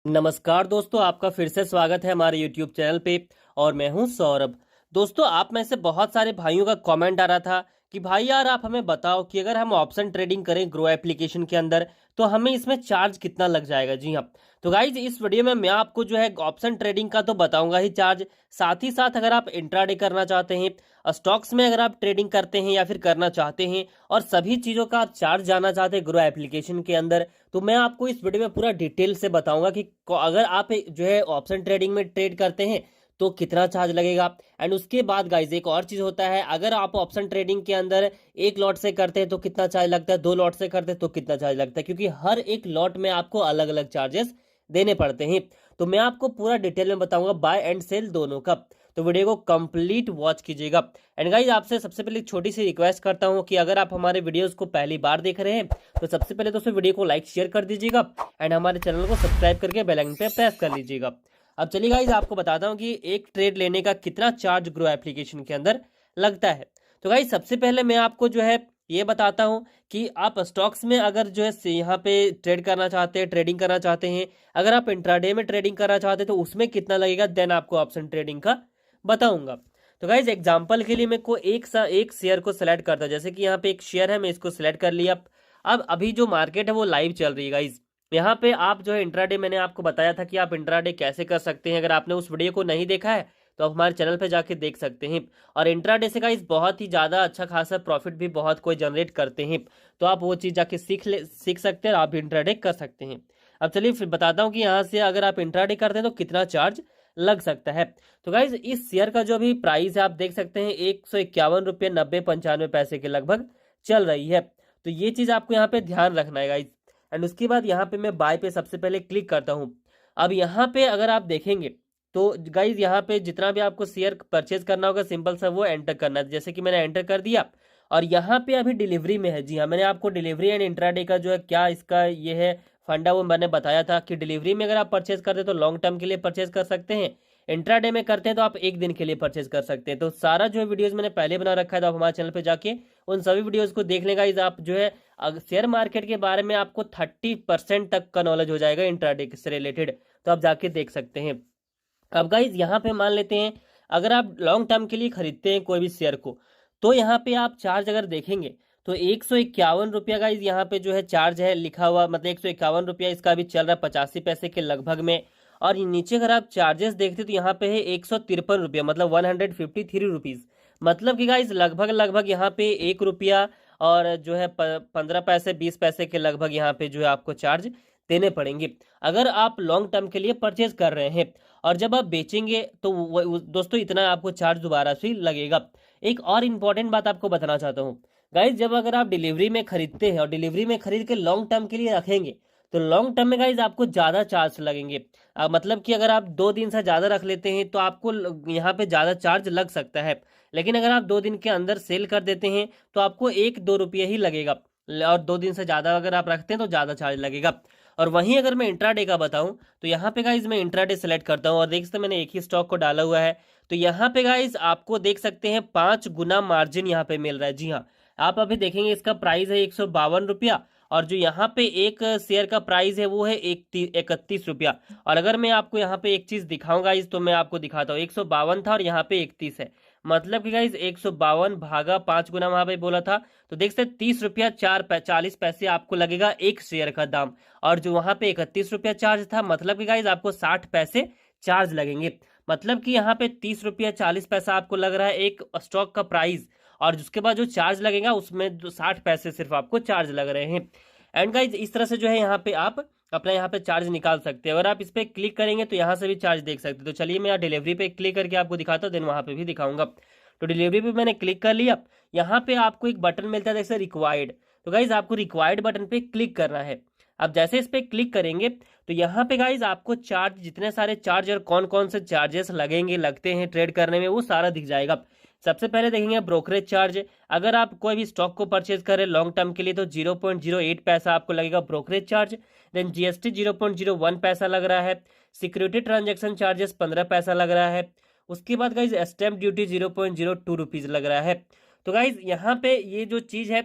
नमस्कार दोस्तों, आपका फिर से स्वागत है हमारे YouTube चैनल पे। और मैं हूं सौरभ। दोस्तों, आप में से बहुत सारे भाइयों का कमेंट आ रहा था कि भाई यार आप हमें बताओ कि अगर हम ऑप्शन ट्रेडिंग करें ग्रो एप्लीकेशन के अंदर तो हमें इसमें चार्ज कितना लग जाएगा। जी हाँ, तो गाइज इस वीडियो में मैं आपको जो है ऑप्शन ट्रेडिंग का तो बताऊंगा ही चार्ज, साथ ही साथ अगर आप इंट्राडे करना चाहते हैं, स्टॉक्स में अगर आप ट्रेडिंग करते हैं या फिर करना चाहते हैं और सभी चीज़ों का आप चार्ज जानना चाहते हैं ग्रो एप्लीकेशन के अंदर, तो मैं आपको इस वीडियो में पूरा डिटेल से बताऊंगा कि अगर आप जो है ऑप्शन ट्रेडिंग में ट्रेड करते हैं तो कितना चार्ज लगेगा। एंड उसके बाद गाइज एक और चीज होता है, अगर आप ऑप्शन ट्रेडिंग के अंदर एक लॉट से करते हैं तो कितना चार्ज लगता है, दो लॉट से करते हैं तो कितना चार्ज लगता है, क्योंकि हर एक लॉट में आपको अलग अलग चार्जेस देने पड़ते हैं। तो मैं आपको पूरा डिटेल में बताऊंगा बाय एंड सेल दोनों का, तो वीडियो को कंप्लीट वॉच कीजिएगा। एंड गाइज आपसे सबसे पहले एक छोटी सी रिक्वेस्ट करता हूं कि अगर आप हमारे वीडियोस को पहली बार देख रहे हैं तो सबसे पहले तो वीडियो को लाइक शेयर कर दीजिएगा एंड हमारे चैनल को सब्सक्राइब करके बेल आइकन पे प्रेस कर लीजिएगा। अब चलिए गाइज आपको बताता हूं कि एक ट्रेड लेने का कितना चार्ज ग्रो एप्लीकेशन के अंदर लगता है। तो गाइज सबसे पहले मैं आपको जो है ये बताता हूं कि आप स्टॉक्स में अगर जो है यहाँ पे ट्रेड करना चाहते हैं, ट्रेडिंग करना चाहते हैं, अगर आप इंट्राडे में ट्रेडिंग करना चाहते हैं तो उसमें कितना लगेगा, देन आपको ऑप्शन ट्रेडिंग का बताऊंगा। तो गाइज एग्जांपल के लिए मेरे को एक शेयर को सिलेक्ट करता है, जैसे कि यहाँ पे एक शेयर है, मैं इसको सिलेक्ट कर लिया। अब अभी जो मार्केट है वो लाइव चल रही है गाइज। यहाँ पे आप जो है इंट्राडे, मैंने आपको बताया था कि आप इंट्राडे कैसे कर सकते हैं। अगर आपने उस वीडियो को नहीं देखा है तो आप हमारे चैनल पे जाके देख सकते हैं। और इंट्राडे से गाइज बहुत ही ज़्यादा अच्छा खासा प्रॉफिट भी बहुत कोई जनरेट करते हैं, तो आप वो चीज़ जाके सीख सकते हैं और आप भी इंट्राडे कर सकते हैं। अब चलिए फिर बताता हूँ कि यहाँ से अगर आप इंट्राडे करते हैं तो कितना चार्ज लग सकता है। तो गाइज इस शेयर का जो अभी प्राइस है आप देख सकते हैं 151 रुपये 90-95 के लगभग चल रही है। तो ये चीज़ आपको यहाँ पे ध्यान रखना है गाइज। एंड उसके बाद यहाँ पे मैं बाय पे सबसे पहले क्लिक करता हूँ। अब यहाँ पे अगर आप देखेंगे तो गाइज यहाँ पे जितना भी आपको शेयर परचेज करना होगा सिंपल सा वो एंटर करना है, जैसे कि मैंने एंटर कर दिया। और यहाँ पे अभी डिलीवरी में है। जी हाँ, मैंने आपको डिलीवरी एंड इंट्राडे का जो है क्या इसका ये है फंडा, वो मैंने बताया था कि डिलीवरी में अगर आप परचेज करते हैं तो लॉन्ग टर्म के लिए परचेज कर सकते हैं, इंट्राडे में करते हैं तो आप एक दिन के लिए परचेज कर सकते हैं। तो सारा जो है वीडियोस मैंने पहले बना रखा है, तो आप हमारे चैनल पे जाके उन सभी वीडियोस को देख लेगा। इस आप जो है शेयर मार्केट के बारे में आपको 30% तक का नॉलेज हो जाएगा इंट्राडे से रिलेटेड, तो आप जाके देख सकते हैं। अब गाइज यहाँ पे मान लेते हैं अगर आप लॉन्ग टर्म के लिए खरीदते हैं कोई भी शेयर को, तो यहाँ पे आप चार्ज अगर देखेंगे तो 151 रुपया गाइज यहाँ पे जो है चार्ज है लिखा हुआ, मतलब 151 रुपया इसका भी चल रहा है 85 पैसे के लगभग में। और नीचे अगर आप चार्जेस देखते तो यहाँ पे है 153 रुपया, मतलब 153 रुपीज, मतलब कि गाइज लगभग लगभग यहाँ पे 1 रुपया और जो है 15 पैसे 20 पैसे के लगभग यहाँ पे जो है आपको चार्ज देने पड़ेंगे अगर आप लॉन्ग टर्म के लिए परचेज कर रहे हैं। और जब आप बेचेंगे तो दोस्तों इतना आपको चार्ज दोबारा से लगेगा। एक और इम्पॉर्टेंट बात आपको बताना चाहता हूँ गाइज, जब अगर आप डिलीवरी में खरीदते हैं और डिलीवरी में खरीद के लॉन्ग टर्म के लिए रखेंगे तो लॉन्ग टर्म में गाइज आपको ज़्यादा चार्ज लगेंगे। मतलब कि अगर आप 2 दिन से ज़्यादा रख लेते हैं तो आपको यहाँ पे ज़्यादा चार्ज लग सकता है, लेकिन अगर आप 2 दिन के अंदर सेल कर देते हैं तो आपको 1-2 रुपये ही लगेगा। और 2 दिन से ज़्यादा अगर आप रखते हैं तो ज़्यादा चार्ज लगेगा। और वहीं अगर मैं इंट्राडे का बताऊं तो यहाँ पे गाइज मैं इंट्राडे सेलेक्ट करता हूँ और देख सकते हैं मैंने एक ही स्टॉक को डाला हुआ है। तो यहाँ पे गाइज आपको देख सकते हैं 5 गुना मार्जिन यहाँ पे मिल रहा है। जी हाँ, आप अभी देखेंगे इसका प्राइस है 152 रुपया और जो यहाँ पे एक शेयर का प्राइस है वो है 31 रुपया। और अगर मैं आपको यहाँ पे एक चीज दिखाऊंगा इस, तो मैं आपको दिखाता हूँ 152 था और यहाँ पे 31 है, मतलब कि गाइज 152 भागा 5 गुना वहां पे बोला था, तो देख सकते 30 रुपया 40 पैसे आपको लगेगा एक शेयर का दाम। और जो वहां पे 31 रुपया चार्ज था, मतलब कि गाइज आपको 60 पैसे चार्ज लगेंगे। मतलब कि यहाँ पे 30 रुपया 40 पैसा आपको लग रहा है एक स्टॉक का प्राइस, और उसके बाद जो चार्ज लगेगा उसमें जो 60 पैसे सिर्फ आपको चार्ज लग रहे हैं। एंड गाइज इस तरह से जो है यहाँ पे आप अपना यहाँ पे चार्ज निकाल सकते हैं। अगर आप इस पर क्लिक करेंगे तो यहाँ से भी चार्ज देख सकते हैं। तो चलिए मैं यहाँ डिलीवरी पे क्लिक करके आपको दिखाता हूँ, देन वहाँ पे भी दिखाऊंगा। तो डिलीवरी पे मैंने क्लिक कर लिया। यहाँ पे आपको एक बटन मिलता है जैसे रिक्वायर्ड, तो गाइज आपको रिक्वायर्ड बटन पे क्लिक करना है। अब जैसे इस पे क्लिक करेंगे तो यहाँ पे गाइज आपको चार्ज, जितने सारे चार्ज और कौन कौन से चार्जेस लगेंगे लगते हैं ट्रेड करने में, वो सारा दिख जाएगा। सबसे पहले देखेंगे ब्रोकरेज चार्ज। अगर आप कोई भी स्टॉक को परचेज करें लॉन्ग टर्म के लिए तो 0.08 पैसा आपको लगेगा ब्रोकरेज चार्ज। देन जीएसटी 0.01 पैसा लग रहा है। सिक्योरिटी ट्रांजेक्शन चार्जेस 15 पैसा लग रहा है। उसके बाद गाइज स्टैम्प ड्यूटी 0.02 रुपीज लग रहा है। तो गाइज यहाँ पे ये जो चीज है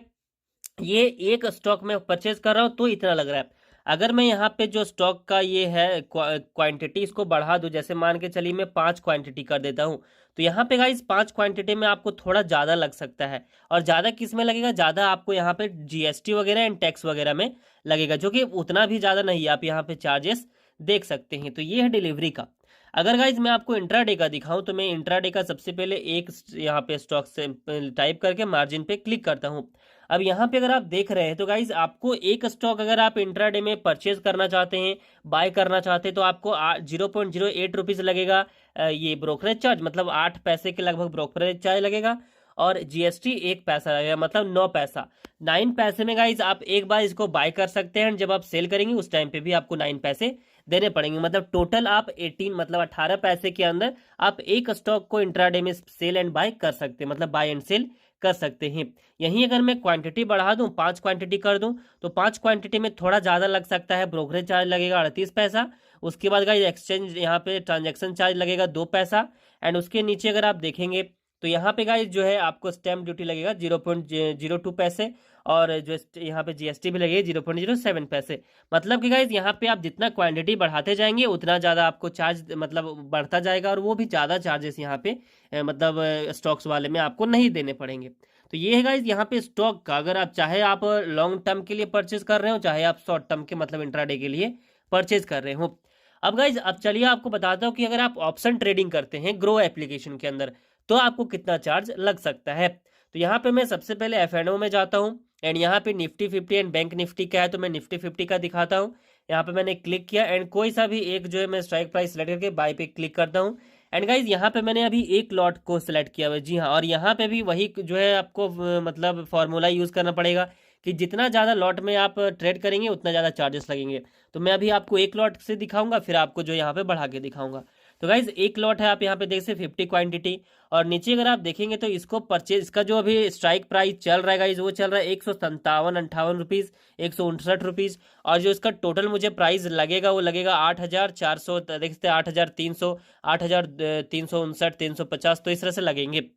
ये एक स्टॉक में परचेज कर रहा हूँ तो इतना लग रहा है। अगर मैं यहाँ पे जो स्टॉक का ये है क्वांटिटी इसको बढ़ा दूं, जैसे मान के चलिए मैं 5 क्वांटिटी कर देता हूँ, तो यहाँ पे गाइस 5 क्वांटिटी में आपको थोड़ा ज़्यादा लग सकता है। और ज़्यादा किस में लगेगा, ज़्यादा आपको यहाँ पे जीएसटी वगैरह एंड टैक्स वगैरह में लगेगा, जो कि उतना भी ज़्यादा नहीं है। आप यहाँ पे चार्जेस देख सकते हैं। तो ये है डिलीवरी का। अगर गाइज मैं आपको इंट्राडे का दिखाऊं, तो मैं इंट्राडे का सबसे पहले एक यहाँ पे स्टॉक से टाइप करके मार्जिन पे क्लिक करता हूं। अब यहाँ पे अगर आप देख रहे हैं तो गाइज आपको एक स्टॉक अगर आप इंट्राडे में परचेज करना चाहते हैं, बाय करना चाहते हैं, तो आपको 0.08 रुपीज लगेगा ये ब्रोकरेज चार्ज, मतलब 8 पैसे के लगभग ब्रोकरेज चार्ज लगेगा। और जीएसटी 1 पैसा लगेगा, मतलब 9 पैसा। 9 पैसे में गाइज आप एक बार इसको बाय कर सकते हैं, जब आप सेल करेंगे उस टाइम पे भी आपको 9 पैसे देने पड़ेंगे। मतलब टोटल आप 18 मतलब 18 पैसे के अंदर आप एक स्टॉक को इंट्राडे में सेल एंड बाय कर सकते हैं, मतलब बाय एंड सेल कर सकते हैं। यहीं अगर मैं क्वांटिटी बढ़ा दूं, 5 क्वांटिटी कर दूं, तो 5 क्वांटिटी में थोड़ा ज़्यादा लग सकता है। ब्रोकरेज चार्ज लगेगा 38 पैसा। उसके बाद गाइस एक्सचेंज यहाँ पे ट्रांजेक्शन चार्ज लगेगा 2 पैसा। एंड उसके नीचे अगर आप देखेंगे तो यहाँ पे गाइस जो है आपको स्टैम्प ड्यूटी लगेगा 0.02 पैसे। और जो यहाँ पे जीएसटी भी लगेगी 0.07 पैसे। मतलब कि गाइज यहाँ पे आप जितना क्वांटिटी बढ़ाते जाएंगे उतना ज़्यादा आपको चार्ज मतलब बढ़ता जाएगा, और वो भी ज़्यादा चार्जेस यहाँ पे मतलब स्टॉक्स वाले में आपको नहीं देने पड़ेंगे। तो ये है गाइज यहाँ पे स्टॉक का। अगर आप चाहे आप लॉन्ग टर्म के लिए परचेज कर रहे हो, चाहे आप शॉर्ट टर्म के मतलब इंट्राडे के लिए परचेज कर रहे हो। अब गाइज अब चलिए आपको बताता हूँ कि अगर आप ऑप्शन ट्रेडिंग करते हैं ग्रो एप्लीकेशन के अंदर, तो आपको कितना चार्ज लग सकता है। तो यहाँ पे मैं सबसे पहले एफएनओ में जाता हूँ। एंड यहाँ पे निफ्टी 50 एंड बैंक निफ्टी का है, तो मैं निफ्टी 50 का दिखाता हूँ। यहाँ पे मैंने क्लिक किया एंड कोई सा भी एक जो है मैं स्ट्राइक प्राइस सेलेक्ट करके बाय पे क्लिक करता हूँ। एंड गाइज यहाँ पे मैंने अभी एक लॉट को सिलेक्ट किया हुआ है, जी हाँ। और यहाँ पे भी वही जो है आपको मतलब फॉर्मूला यूज करना पड़ेगा कि जितना ज़्यादा लॉट में आप ट्रेड करेंगे उतना ज़्यादा चार्जेस लगेंगे। तो मैं अभी आपको एक लॉट से दिखाऊंगा, फिर आपको जो यहाँ पे बढ़ा के दिखाऊंगा। तो गाइज एक लॉट है, आप यहाँ पे देख सकते 50 क्वांटिटी। और नीचे अगर आप देखेंगे तो इसको परचेज, इसका जो अभी स्ट्राइक प्राइस चल रहा है गाइज, वो चल रहा है 157-58 रुपीज़, 159 रुपीज़। और जो इसका टोटल मुझे प्राइस लगेगा वो लगेगा 8,400, देख सकते 8,300, 8,359, 350, तो इस तरह से लगेंगे।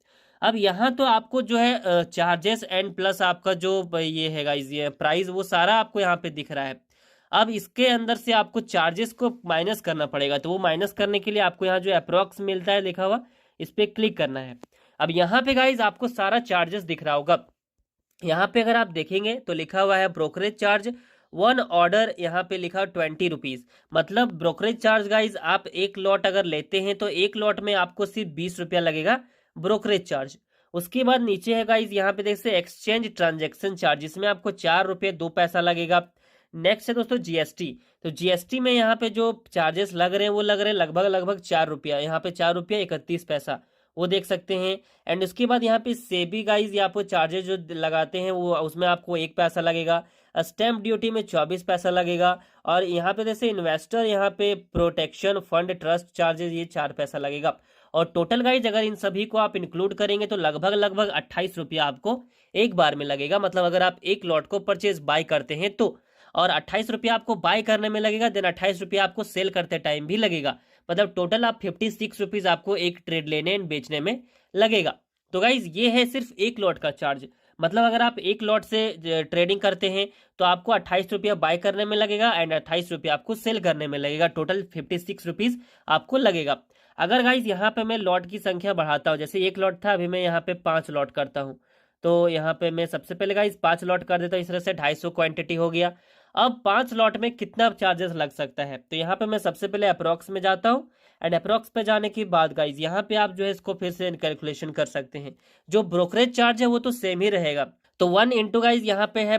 अब यहाँ तो आपको जो है चार्जेस एंड प्लस आपका जो ये है गाइज ये प्राइस, वो सारा आपको यहाँ पे दिख रहा है। अब इसके अंदर से आपको चार्जेस को माइनस करना पड़ेगा। तो वो माइनस करने के लिए आपको यहाँ जो अप्रोक्स मिलता है लिखा हुआ, इस पे क्लिक करना है। अब यहाँ पे गाइज आपको सारा चार्जेस दिख रहा होगा। यहाँ पे अगर आप देखेंगे तो लिखा हुआ है ब्रोकरेज चार्ज 1 ऑर्डर, यहाँ पे लिखा 20 रुपीज़। मतलब ब्रोकरेज चार्ज गाइज आप एक लॉट अगर लेते हैं तो एक लॉट में आपको सिर्फ 20 रुपया लगेगा ब्रोकरेज चार्ज। उसके बाद नीचे है गाइज यहाँ पे देखते एक्सचेंज ट्रांजेक्शन चार्ज, इसमें आपको 4 रुपये 2 पैसा लगेगा। नेक्स्ट है दोस्तों जीएसटी। तो जीएसटी में यहाँ पे जो चार्जेस लग रहे हैं वो लग रहे हैं लगभग 4 रुपया। यहाँ पे 4 रुपया 31 पैसा, वो देख सकते हैं। एंड उसके बाद यहाँ पे सेबी गाइज यहाँ पे चार्जेस जो लगाते हैं वो उसमें आपको 1 पैसा लगेगा। स्टैम्प ड्यूटी में 24 पैसा लगेगा। और यहाँ पे जैसे इन्वेस्टर यहाँ पे प्रोटेक्शन फंड ट्रस्ट चार्जेस ये 4 पैसा लगेगा। और टोटल गाइज अगर इन सभी को आप इंक्लूड करेंगे तो लगभग 28 रुपया आपको एक बार में लगेगा। मतलब अगर आप एक लॉट को परचेज बाय करते हैं तो, और 28 रुपया आपको बाय करने में लगेगा, देन 28 रुपया आपको सेल करते टाइम भी लगेगा। मतलब टोटल आप 56 रुपीज आपको एक ट्रेड लेने एंड बेचने में लगेगा। तो गाइज ये है सिर्फ एक लॉट का चार्ज। मतलब अगर आप एक लॉट से ट्रेडिंग करते हैं तो आपको 28 रुपया बाय करने में लगेगा एंड 28 रुपया आपको सेल करने में लगेगा। टोटल 56 रुपीज आपको लगेगा। अगर गाइज यहाँ पे मैं लॉट की संख्या बढ़ाता हूँ, जैसे एक लॉट था, अभी मैं यहाँ पे 5 लॉट करता हूँ। तो यहाँ पे मैं सबसे पहले गाइज 5 लॉट कर देता हूँ, इस तरह से 250 क्वांटिटी हो गया। अब 5 लॉट में कितना चार्जेस लग सकता है, तो यहाँ पे मैं सबसे पहले अप्रोक्स में जाता हूँ। एंड अप्रोक्स पे जाने के बाद गाइज यहाँ पे आप जो है इसको फिर से कैलकुलेशन कर सकते हैं। जो ब्रोकरेज चार्ज है वो तो सेम ही रहेगा। तो 1 इंटू गाइज यहाँ पे है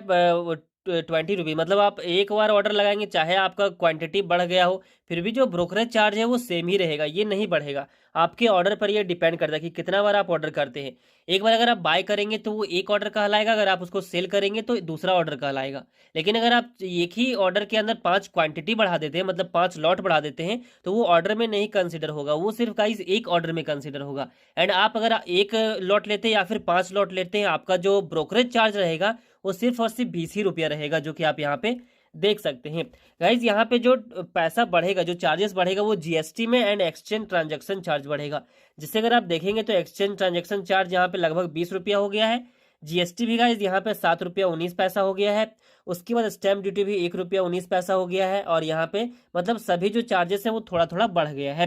20 रुपये। मतलब आप एक बार ऑर्डर लगाएंगे, चाहे आपका क्वांटिटी बढ़ गया हो, फिर भी जो ब्रोकरेज चार्ज है वो सेम ही रहेगा, ये नहीं बढ़ेगा। आपके ऑर्डर पर ये डिपेंड करता है कि कितना बार आप ऑर्डर करते हैं। एक बार अगर आप बाय करेंगे तो वो एक ऑर्डर कहलाएगा, अगर आप उसको सेल करेंगे तो दूसरा ऑर्डर कहलाएगा। लेकिन अगर आप एक ही ऑर्डर के अंदर 5 क्वांटिटी बढ़ा देते हैं, मतलब 5 लॉट बढ़ा देते हैं, तो वो ऑर्डर में नहीं कंसिडर होगा, वो सिर्फ गाइस एक ऑर्डर में कंसिडर होगा। एंड आप अगर एक लॉट लेते हैं या फिर 5 लॉट लेते हैं, आपका जो ब्रोकरेज चार्ज रहेगा वो सिर्फ और सिर्फ 20 ही रुपया रहेगा, जो कि आप यहाँ पे देख सकते हैं। गाइज यहाँ पे जो पैसा बढ़ेगा, जो चार्जेस बढ़ेगा, वो जीएसटी में एंड एक्सचेंज ट्रांजैक्शन चार्ज बढ़ेगा। जिससे अगर आप देखेंगे तो एक्सचेंज ट्रांजैक्शन चार्ज यहाँ पे लगभग 20 रुपया हो गया है। जीएसटी भी गाइज यहाँ पे 7 रुपया 19 पैसा हो गया है। उसके बाद स्टैम्प ड्यूटी भी 1 रुपया 19 पैसा हो गया है, और यहाँ पे मतलब सभी जो चार्जेस है वो थोड़ा थोड़ा बढ़ गया है।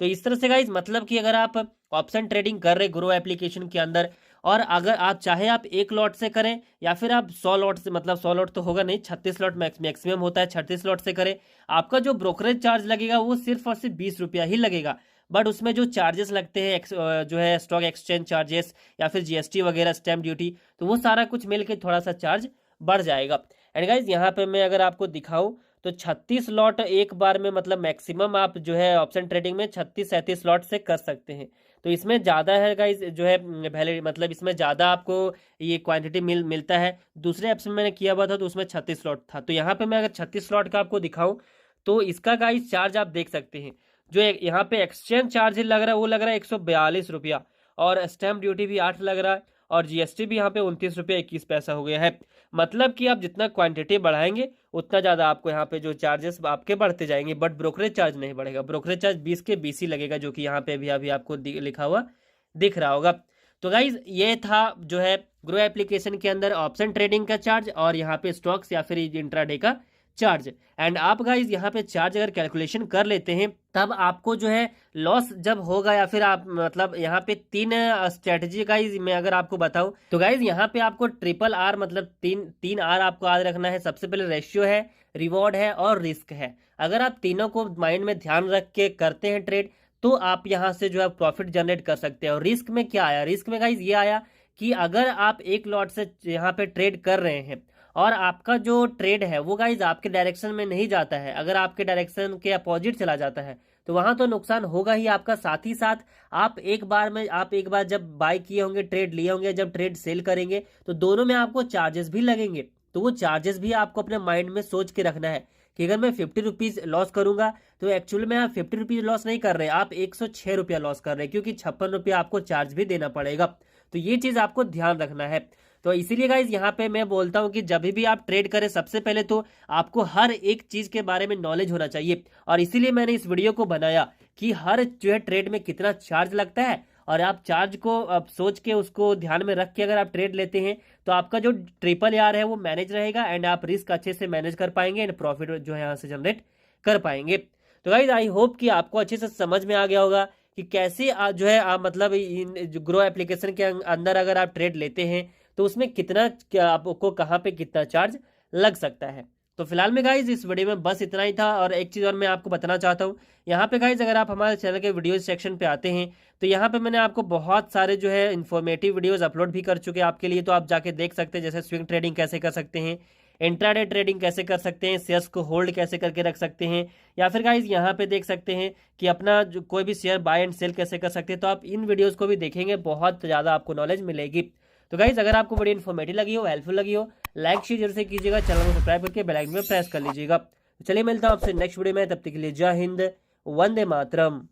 तो इस तरह से गाइज मतलब कि अगर आप ऑप्शन ट्रेडिंग कर रहे ग्रो एप्लीकेशन के अंदर, और अगर आप चाहे आप एक लॉट से करें या फिर आप 100 लॉट से, मतलब 100 लॉट तो होगा नहीं, 36 लॉट मैक्सिमम होता है, 36 लॉट से करें, आपका जो ब्रोकरेज चार्ज लगेगा वो सिर्फ और सिर्फ 20 रुपया ही लगेगा। बट उसमें जो चार्जेस लगते हैं जो है स्टॉक एक्सचेंज चार्जेस या फिर जीएसटी वगैरह स्टैम्प ड्यूटी, तो वो सारा कुछ मिल के थोड़ा सा चार्ज बढ़ जाएगा। एंड गाइज यहाँ पे मैं अगर आपको दिखाऊं तो 36 लॉट एक बार में, मतलब मैक्सिमम आप जो है ऑप्शन ट्रेडिंग में 36-37 लॉट से कर सकते हैं। तो इसमें ज़्यादा है गाइज जो है वैलिड, मतलब इसमें ज़्यादा आपको ये क्वांटिटी मिलता है। दूसरे ऐप्स में मैंने किया हुआ था तो उसमें 36 लॉट था। तो यहाँ पे मैं अगर 36 लॉट का आपको दिखाऊं तो इसका गाइज चार्ज आप देख सकते हैं। जो यहाँ पे एक्सचेंज चार्ज लग रहा है वो लग रहा है 142 रुपया, और स्टैम्प ड्यूटी भी 8 लग रहा है, और जीएसटी भी यहाँ पे 29 रुपया 21 पैसा हो गया है। मतलब कि आप जितना क्वांटिटी बढ़ाएंगे उतना ज़्यादा आपको यहाँ पे जो चार्जेस आपके बढ़ते जाएंगे, बट ब्रोकरेज चार्ज नहीं बढ़ेगा। ब्रोकरेज चार्ज 20 के 20 ही लगेगा, जो कि यहाँ पे भी अभी आपको लिखा हुआ दिख रहा होगा। तो गाइज ये था जो है ग्रो एप्लीकेशन के अंदर ऑप्शन ट्रेडिंग का चार्ज, और यहाँ पे स्टॉक्स या फिर इंट्राडे का चार्ज। एंड आप गाइज यहाँ पे चार्ज अगर कैलकुलेशन कर लेते हैं तब आपको जो है लॉस जब होगा, या फिर आप मतलब यहाँ पे 3 स्ट्रेटजी गाइज मैं अगर आपको बताऊं तो गाइज यहाँ पे आपको RRR, मतलब तीन आर आपको याद रखना है। सबसे पहले रेशियो है, रिवॉर्ड है और रिस्क है। अगर आप तीनों को माइंड में ध्यान रख के करते हैं ट्रेड तो आप यहाँ से जो है प्रॉफिट जनरेट कर सकते हैं। और रिस्क में क्या आया, रिस्क में गाइज ये आया कि अगर आप एक लॉट से यहाँ पे ट्रेड कर रहे हैं और आपका जो ट्रेड है वो गाइज आपके डायरेक्शन में नहीं जाता है, अगर आपके डायरेक्शन के अपोजिट चला जाता है तो वहां तो नुकसान होगा ही आपका। साथ ही साथ आप एक बार जब बाय किए होंगे, ट्रेड लिए होंगे, जब ट्रेड सेल करेंगे तो दोनों में आपको चार्जेस भी लगेंगे। तो वो चार्जेस भी आपको अपने माइंड में सोच के रखना है कि अगर मैं 50 रुपीज लॉस करूंगा तो एक्चुअली में आप 50 रुपीज लॉस नहीं कर रहे, आप 106 रुपया लॉस कर रहे हैं, क्योंकि 56 रुपया आपको चार्ज भी देना पड़ेगा। तो ये चीज आपको ध्यान रखना है। तो इसीलिए गाइज यहाँ पे मैं बोलता हूँ कि जब भी आप ट्रेड करें सबसे पहले तो आपको हर एक चीज के बारे में नॉलेज होना चाहिए। और इसीलिए मैंने इस वीडियो को बनाया कि हर जो है ट्रेड में कितना चार्ज लगता है, और आप चार्ज को अब सोच के उसको ध्यान में रख के अगर आप ट्रेड लेते हैं तो आपका जो RRR है वो मैनेज रहेगा, एंड आप रिस्क अच्छे से मैनेज कर पाएंगे, एंड प्रॉफिट जो है यहाँ से जनरेट कर पाएंगे। तो गाइज आई होप कि आपको अच्छे से समझ में आ गया होगा कि कैसे जो है आप मतलब इन ग्रो एप्लीकेशन के अंदर अगर आप ट्रेड लेते हैं तो उसमें कितना आपको कहाँ पे कितना चार्ज लग सकता है। तो फिलहाल में गाइज इस वीडियो में बस इतना ही था। और एक चीज़ और मैं आपको बताना चाहता हूँ, यहाँ पे गाइज अगर आप हमारे चैनल के वीडियो सेक्शन पे आते हैं तो यहाँ पे मैंने आपको बहुत सारे जो है इन्फॉर्मेटिव वीडियोस अपलोड भी कर चुके हैं आपके लिए, तो आप जाके देख सकते हैं। जैसे स्विंग ट्रेडिंग कैसे कर सकते हैं, इंट्राडे ट्रेडिंग कैसे कर सकते हैं, शेयर्स को होल्ड कैसे करके रख सकते हैं, या फिर गाइज यहाँ पे देख सकते हैं कि अपना जो कोई भी शेयर बाय एंड सेल कैसे कर सकते हैं। तो आप इन वीडियोस को भी देखेंगे, बहुत ज़्यादा आपको नॉलेज मिलेगी। तो गाइज अगर आपको वीडियो इन्फॉर्मेटिव लगी हो, हेल्पफुल लगी हो, लाइक शेयर जरूर से कीजिएगा, चैनल को सब्सक्राइब करके बेल आइकन में प्रेस कर लीजिएगा। चलिए मिलता हूँ आपसे नेक्स्ट वीडियो में, तब तक के लिए जय हिंद, वंदे मातरम।